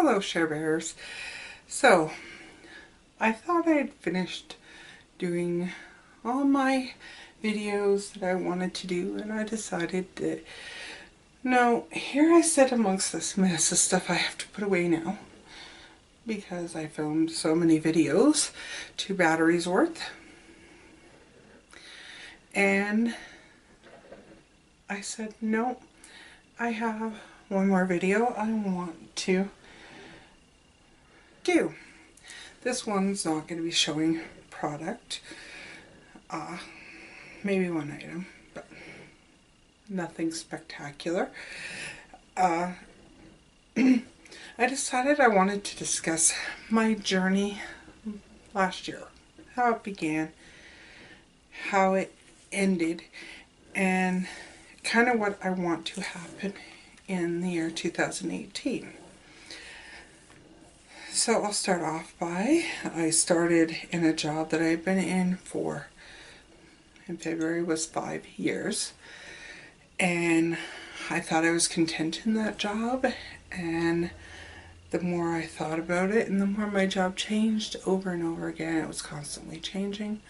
Hello, Share Bears. So, I thought I had finished doing all my videos that I wanted to do, and I decided that, no, here I sit amongst this mess of stuff I have to put away now because I filmed so many videos, 2 batteries worth, and I said, no, I have one more video I want to do. This one's not going to be showing product, maybe one item, but nothing spectacular. I decided I wanted to discuss my journey last year, how it began, how it ended, and kind of what I want to happen in the year 2018. So I'll start off by, I started in a job that I've been in February was 5 years, and I thought I was content in that job, and the more I thought about it and the more my job changed over and over again, it was constantly changing,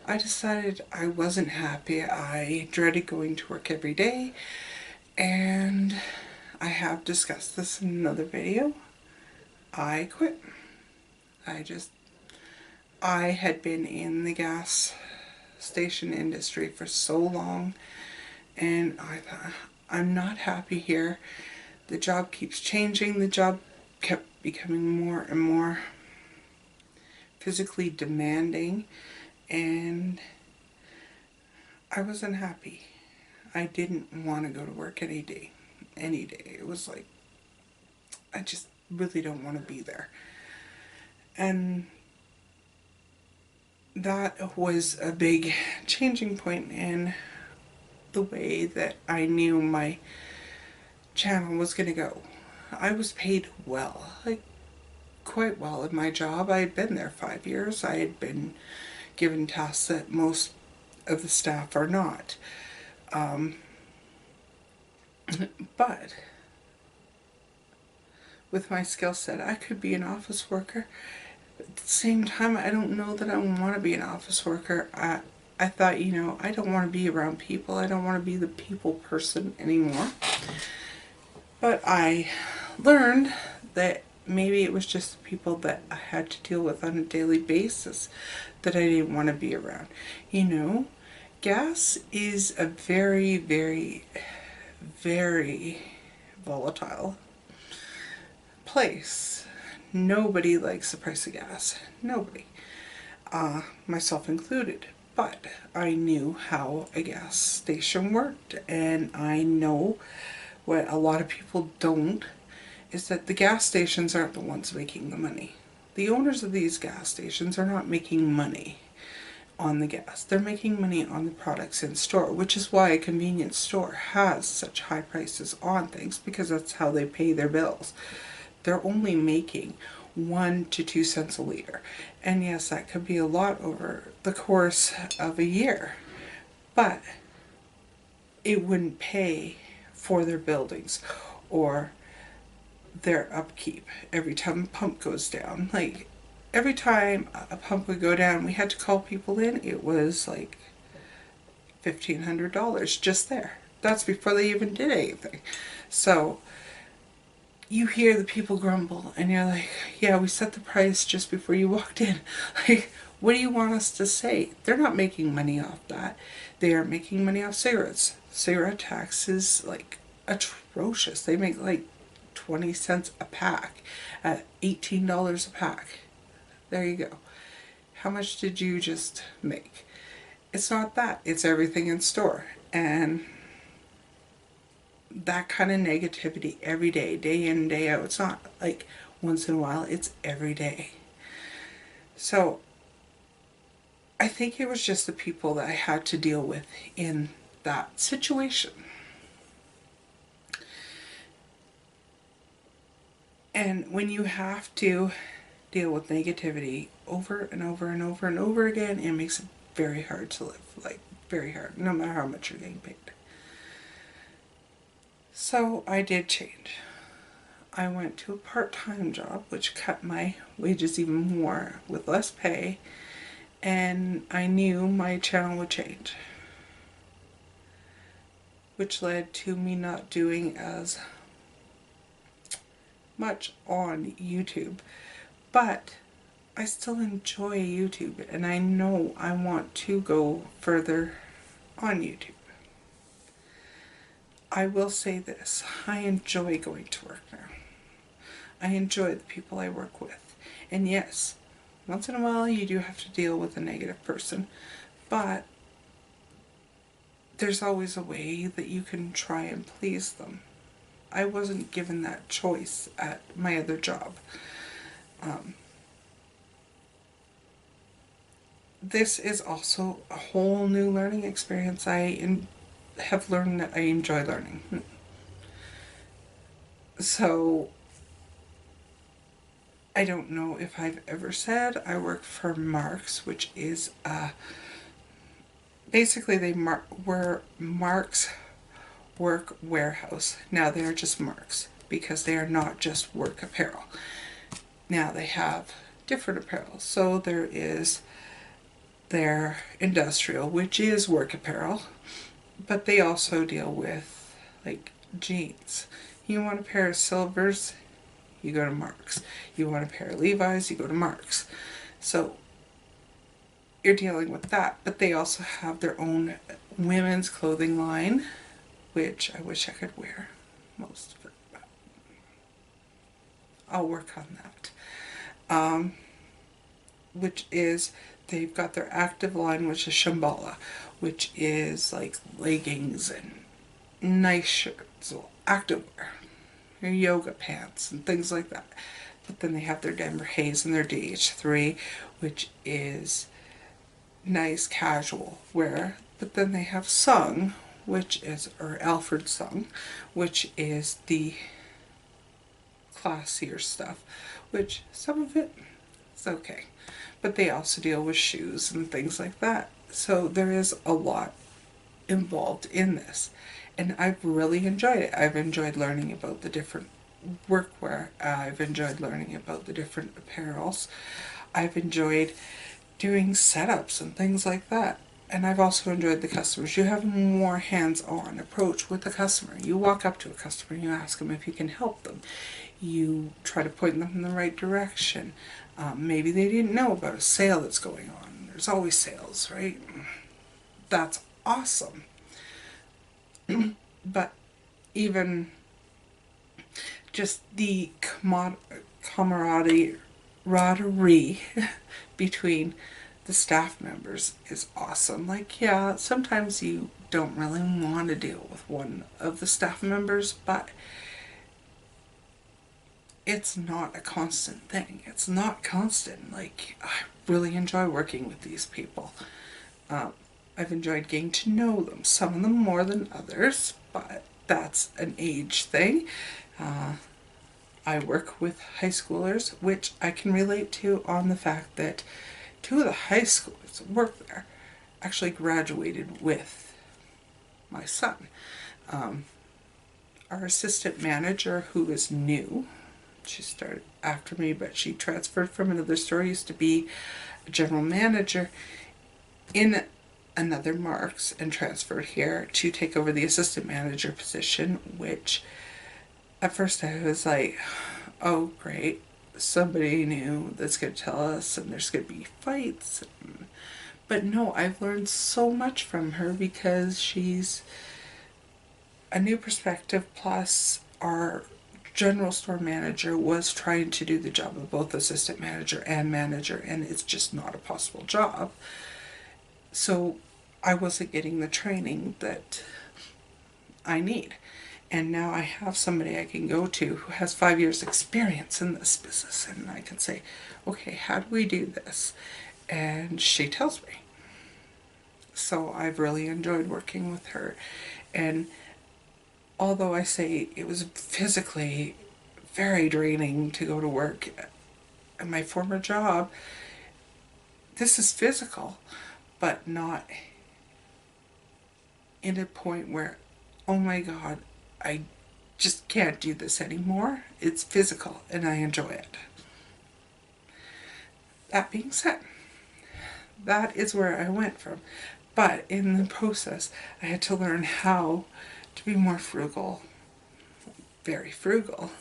I decided I wasn't happy. I dreaded going to work every day, and I have discussed this in another video. I quit. I had been in the gas station industry for so long, and I thought, I'm not happy here. The job keeps changing. The job kept becoming more and more physically demanding, and I wasn't happy. I didn't want to go to work any day. It was like, I just really don't want to be there. And that was a big changing point in the way that I knew my channel was going to go. I was paid well, like quite well in my job. I had been there 5 years. I had been given tasks that most of the staff are not. But with my skill set, I could be an office worker. At the same time, I don't know that I want to be an office worker. I thought, you know, I don't want to be around people. I don't want to be the people person anymore. But I learned that maybe it was just the people that I had to deal with on a daily basis that I didn't want to be around. You know, gas is a very, very, very volatile place. Nobody likes the price of gas. Nobody. Myself included. But I knew how a gas station worked, and I know what a lot of people don't is that the gas stations aren't the ones making the money. The owners of these gas stations are not making money on the gas. They're making money on the products in store, which is why a convenience store has such high prices on things, because that's how they pay their bills. They're only making 1 to 2 cents a liter. And yes, that could be a lot over the course of a year, but it wouldn't pay for their buildings or their upkeep every time a pump goes down. Like, every time a pump would go down, we had to call people in. It was like $1,500 just there. That's before they even did anything. So you hear the people grumble, and you're like, yeah, we set the price just before you walked in. Like, what do you want us to say? They're not making money off that. They are making money off cigarettes. Cigarette tax is like atrocious. They make like 20 cents a pack at $18 a pack. There you go. How much did you just make? It's not that. It's everything in store. And that kind of negativity every day, day in, day out. It's not like once in a while, it's every day. So I think it was just the people that I had to deal with in that situation. And when you have to deal with negativity over and over and over and over again, it makes it very hard to live. Like, very hard, no matter how much you're getting paid. So I did change. I went to a part-time job, which cut my wages even more with less pay, and I knew my channel would change, which led to me not doing as much on YouTube. But I still enjoy YouTube, and I know I want to go further on YouTube. I will say this, I enjoy going to work now. I enjoy the people I work with. And yes, once in a while you do have to deal with a negative person, but there's always a way that you can try and please them. I wasn't given that choice at my other job. This is also a whole new learning experience. I have learned that I enjoy learning. So I don't know if I've ever said I work for Marks, which is basically were Marks work warehouse. Now they are just Marks because they are not just work apparel. Now they have different apparel. So there is their industrial, which is work apparel, but they also deal with like jeans. You want a pair of silvers, you go to Marks. You want a pair of Levi's, you go to Marks. So you're dealing with that, but they also have their own women's clothing line, which I wish I could wear most of it, but I'll work on that. Which is, they've got their active line, which is Shambhala, which is like leggings and nice shirts, activewear, your yoga pants and things like that. But then they have their Denver Haze and their DH3, which is nice casual wear. But then they have Sung, which is, or Alfred Sung, which is the classier stuff, which some of it is okay. But they also deal with shoes and things like that. So there is a lot involved in this. And I've really enjoyed it. I've enjoyed learning about the different workwear. I've enjoyed learning about the different apparels. I've enjoyed doing setups and things like that. And I've also enjoyed the customers. You have a more hands-on approach with the customer. You walk up to a customer and you ask them if you can help them. You try to point them in the right direction. Maybe they didn't know about a sale that's going on. There's always sales, right? That's awesome. But even just the camaraderie between the staff members is awesome. Like, yeah, sometimes you don't really want to deal with one of the staff members, but it's not a constant thing. It's not constant. Like, I really enjoy working with these people. I've enjoyed getting to know them. Some of them more than others, but that's an age thing. I work with high schoolers, which I can relate to on the fact that 2 of the high schoolers that work there actually graduated with my son. Our assistant manager, who is new, she started after me, but she transferred from another store, used to be a general manager in another Marks and transferred here to take over the assistant manager position, which at first I was like, oh great, somebody new that's going to tell us and there's going to be fights. But no, I've learned so much from her because she's a new perspective, plus our general store manager was trying to do the job of both assistant manager and manager, and it's just not a possible job. So I wasn't getting the training that I need. And now I have somebody I can go to who has 5 years experience in this business, and I can say, okay, how do we do this? And she tells me. So I've really enjoyed working with her. And although I say it was physically very draining to go to work at my former job, this is physical, but not in a point where, oh my God, I just can't do this anymore. It's physical and I enjoy it. That being said, that is where I went from. But in the process, I had to learn how to be more frugal, very frugal,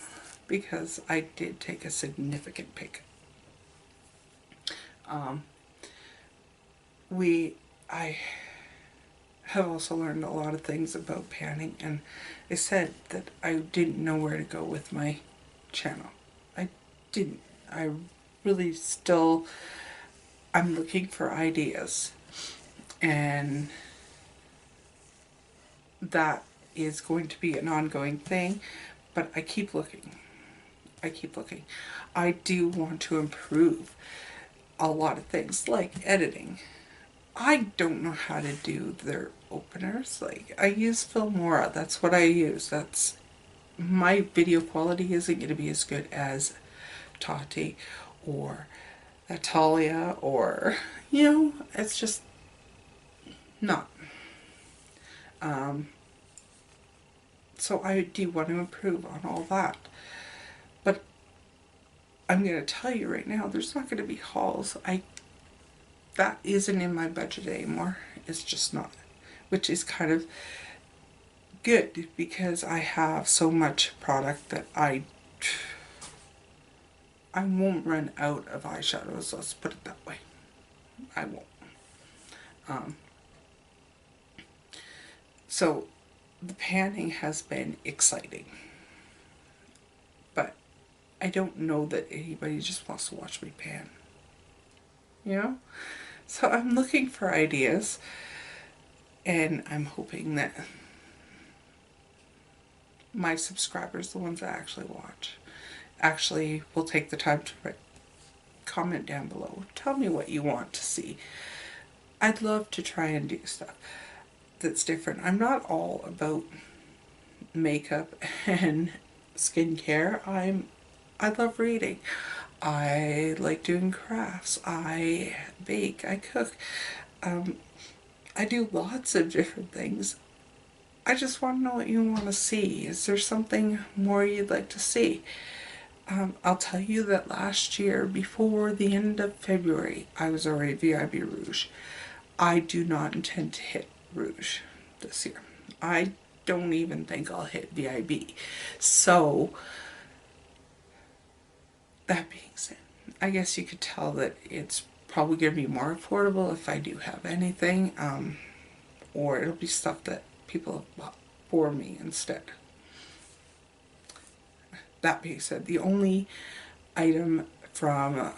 because I did take a significant pay cut. I have also learned a lot of things about panning, and I said that I didn't know where to go with my channel. I didn't. I really still, I'm looking for ideas, and that is going to be an ongoing thing, but I keep looking. I keep looking. I do want to improve a lot of things, like editing. I don't know how to do their openers. Like, I use Filmora. That's what I use. That's, my video quality isn't going to be as good as Tati or Natalia, or, you know, it's just not. So I do want to improve on all that. But I'm going to tell you right now, there's not going to be hauls. That isn't in my budget anymore. It's just not. Which is kind of good, because I have so much product that I won't run out of eyeshadows, let's put it that way. I won't. So the panning has been exciting. But I don't know that anybody just wants to watch me pan. You know? So I'm looking for ideas, and I'm hoping that my subscribers, the ones that actually watch, actually will take the time to comment down below. Tell me what you want to see. I'd love to try and do stuff that's different. I'm not all about makeup and skincare. I love reading. I like doing crafts. I bake. I cook. I do lots of different things. I just want to know what you want to see. Is there something more you'd like to see? I'll tell you that last year, before the end of February, I was already VIB Rouge. I do not intend to hit Rouge this year. I don't even think I'll hit VIB. So, that being said, I guess you could tell that it's probably going to be more affordable if I do have anything, or it'll be stuff that people have bought for me instead. That being said, the only item from,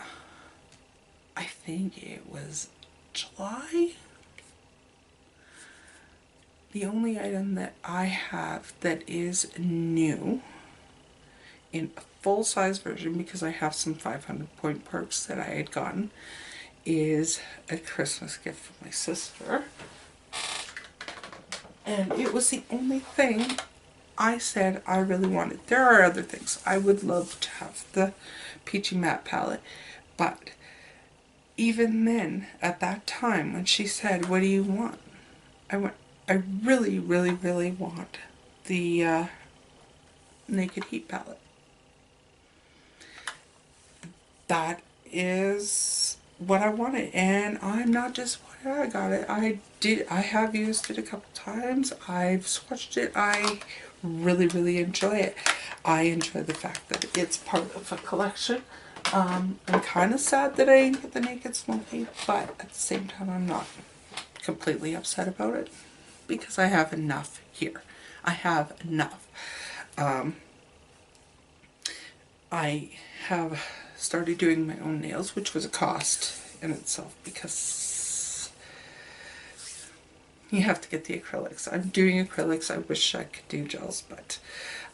I think it was July, the only item that I have that is new in a full-size version, because I have some 500-point perks that I had gotten, is a Christmas gift from my sister. And it was the only thing I said I really wanted. There are other things. I would love to have the Peachy Matte palette, but even then, at that time, when she said, what do you want? I went, I really, really, really want the Naked Heat palette. That is what I wanted, and I'm not disappointed I got it. I have used it a couple times. I've swatched it. I really, really enjoy it. I enjoy the fact that it's part of a collection. I'm kind of sad that I didn't get the Naked Smoky, but at the same time I'm not completely upset about it, because I have enough here. I have enough. I have started doing my own nails, which was a cost in itself, because you have to get the acrylics. I'm doing acrylics. I wish I could do gels, but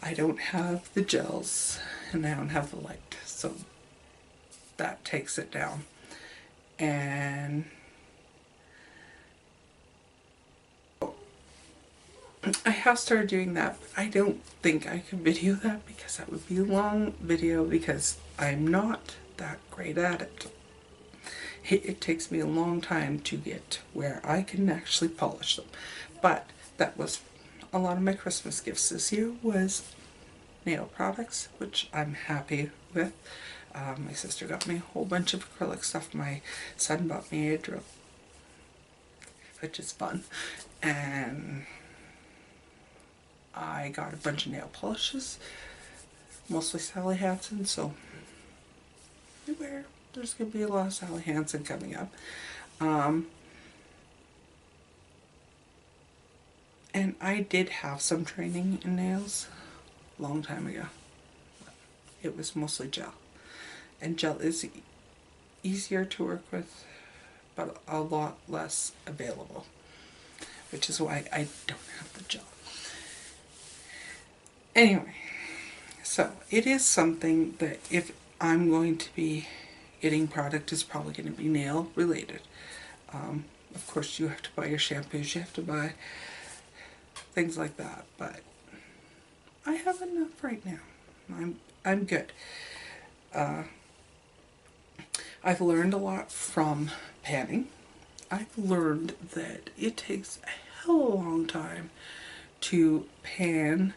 I don't have the gels and I don't have the light, so that takes it down. And I have started doing that, but I don't think I can video that, because that would be a long video, because I'm not that great at it. It takes me a long time to get where I can actually polish them. But that was a lot of my Christmas gifts this year, was nail products, which I'm happy with. My sister got me a whole bunch of acrylic stuff. My son bought me a drill, which is fun. And I got a bunch of nail polishes, mostly Sally Hansen, so beware, there's going to be a lot of Sally Hansen coming up. And I did have some training in nails a long time ago. It was mostly gel. And gel is easier to work with, but a lot less available, which is why I don't have the gel. Anyway, so it is something that if I'm going to be getting product, is probably going to be nail related. Of course, you have to buy your shampoos, you have to buy things like that, but I have enough right now. I'm good. I've learned a lot from panning. I've learned that it takes a hell of a long time to pan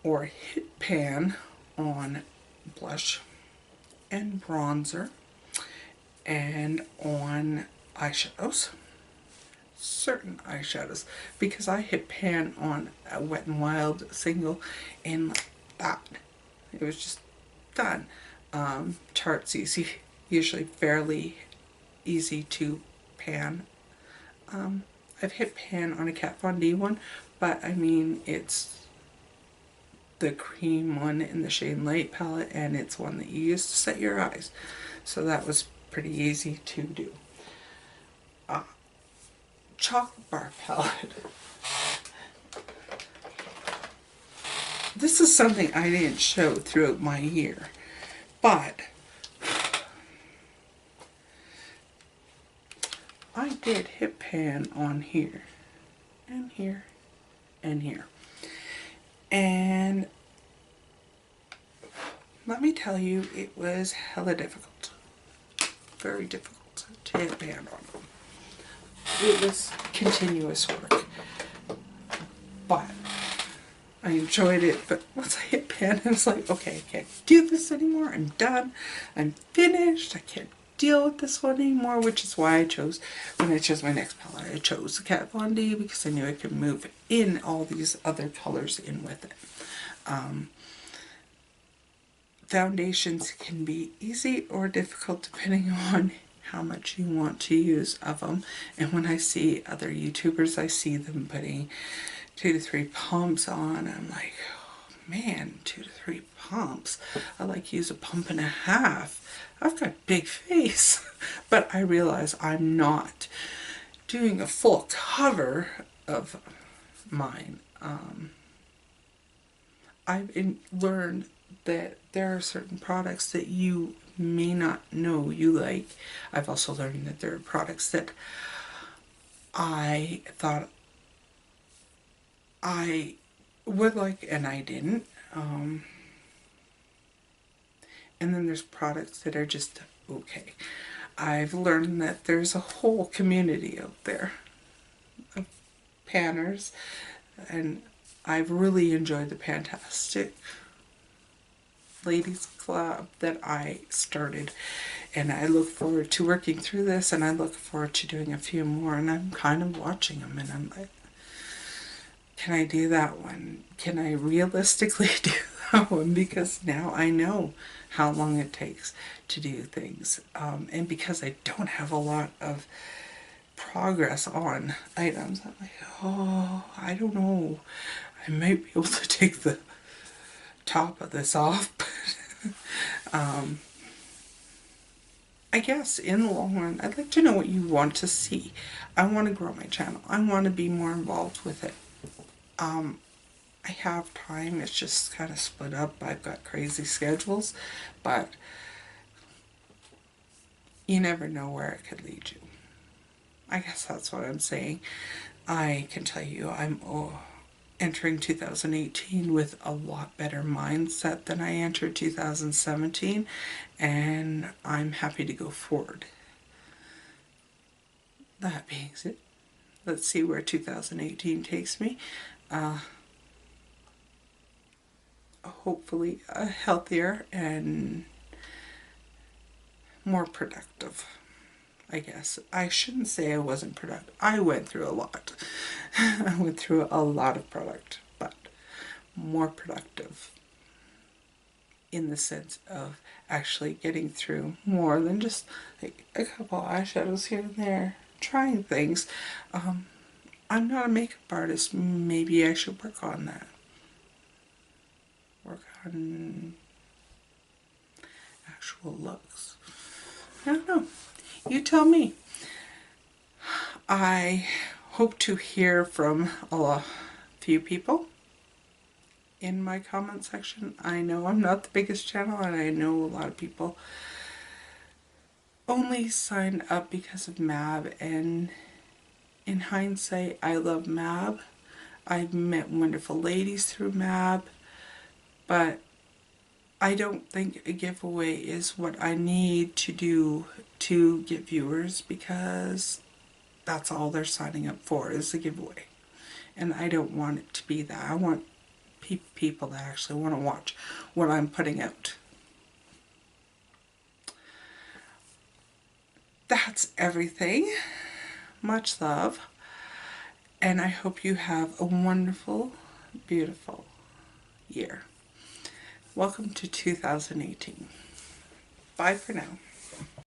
or hit pan on blush and bronzer and on eyeshadows. Certain eyeshadows, because I hit pan on a Wet n Wild single and like that. It was just done. Tarte's easy, usually fairly easy to pan. I've hit pan on a Kat Von D one, but I mean it's the cream one in the Shade Light palette, and it's one that you use to set your eyes. So that was pretty easy to do. Chocolate bar palette. This is something I didn't show throughout my year, but I did hit pan on here, and here, and here. And let me tell you, it was hella difficult. Very difficult to hit pan on them. It was continuous work, but I enjoyed it. But once I hit pan, I was like, okay, I can't do this anymore. I'm done. I'm finished. I can't deal with this one anymore, which is why I chose, when I chose my next palette, I chose the Kat Von D, because I knew I could move in all these other colors in with it. Foundations can be easy or difficult depending on how much you want to use of them. And when I see other YouTubers, I see them putting 2 to 3 pumps on. I'm like, oh, man, 2 to 3 pumps. I like use a pump and a half. I've got a big face. But I realize I'm not doing a full cover of mine. I've learned that there are certain products that you may not know you like. I've also learned that there are products that I thought I would like and I didn't. And then there's products that are just okay. I've learned that there's a whole community out there of panners, and I've really enjoyed the Pantastic Ladies Club that I started, and I look forward to working through this, and I look forward to doing a few more, and I'm kind of watching them, and I'm like, can I do that one? Can I realistically do that one? Because now I know how long it takes to do things, and because I don't have a lot of progress on items, I'm like, oh, I don't know, I might be able to take the top of this off, but I guess in the long run, I'd like to know what you want to see. I want to grow my channel. I want to be more involved with it. I have time, it's just kind of split up. I've got crazy schedules, but you never know where it could lead you. I guess that's what I'm saying. I can tell you I'm entering 2018 with a lot better mindset than I entered 2017, and I'm happy to go forward. That being said, let's see where 2018 takes me. hopefully healthier and more productive. I guess I shouldn't say I wasn't productive. I went through a lot. I went through a lot of product, but more productive in the sense of actually getting through more than just like a couple eyeshadows here and there, trying things. I'm not a makeup artist. Maybe I should work on that. Work on actual looks. I don't know. You tell me. I hope to hear from a few people in my comment section. I know I'm not the biggest channel, and I know a lot of people only signed up because of Mab, and in hindsight, I love Mab. I've met wonderful ladies through Mab, but I don't think a giveaway is what I need to do to get viewers, because that's all they're signing up for is a giveaway. And I don't want it to be that. I want people that actually want to watch what I'm putting out. That's everything. Much love. And I hope you have a wonderful, beautiful year. Welcome to 2018. Bye for now.